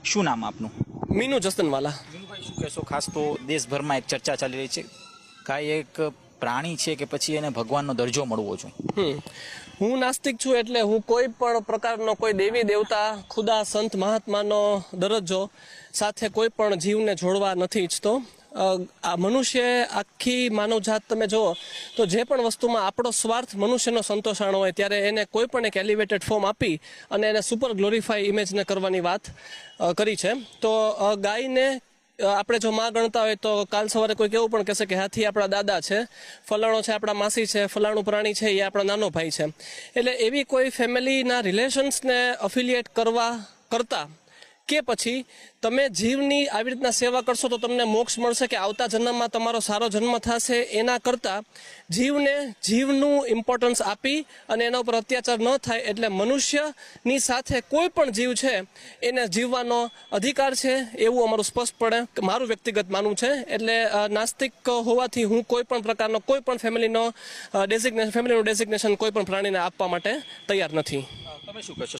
શું નામ આપનું? मीनू जसनवाला। વિનુભાઈ, શું કહેશો? ખાસ તો દેશભરમાં એક ચર્ચા ચાલી રહી છે, ગાય એક પ્રાણી છે કે પછી એને ભગવાનનો દરજ્જો મળવો જોઈએ? હું નાસ્તિક છું, એટલે હું કોઈ પણ પ્રકારનો કોઈ દેવી દેવતા, ખુદા, સંત, મહાત્માનો દરજ્જો સાથે કોઈ પણ જીવને જોડવા નથી ઈચ્છતો। આ મનુષ્ય, આખી માનવજાત તમે જુઓ તો જે પણ વસ્તુમાં આપણો સ્વાર્થ મનુષ્યનો સંતોષાણો હોય ત્યારે એને કોઈ પણ એક એલિવેટેડ ફોર્મ આપી અને એને સુપર ગ્લોરીફાઈ ઇમેજને કરવાની વાત કરી છે। તો ગાયને આપણે જો માં ગણતા હોય તો કાલ સવારે કોઈ કેવું પણ કહેશે કે હાથી આપણા દાદા છે, ફલાણો છે આપણા માસી છે, ફલાણું પ્રાણી છે એ આપણા નાનો ભાઈ છે। એટલે એવી કોઈ ફેમિલીના રિલેશન્સને અફિલિએટ કરતા કે પછી તમે જીવની આવી રીતના સેવા કરશો તો તમને મોક્ષ મળશે કે આવતા જન્મમાં તમારો સારો જન્મ થશે, એના કરતાં જીવનું ઇમ્પોર્ટન્સ આપી અને એના ઉપર અત્યાચાર ન થાય એટલે મનુષ્યની સાથે કોઈ પણ જીવ છે એને જીવવાનો અધિકાર છે, એવું અમારું સ્પષ્ટપણે મારું વ્યક્તિગત માનવું છે। એટલે નાસ્તિક હોવાથી હું કોઈ પણ પ્રકારનો કોઈ પણ ફેમિલીનું ડેઝિગ્નેશન કોઈ પણ પ્રાણીને આપવા માટે તૈયાર નથી। તમે શું કહેશો?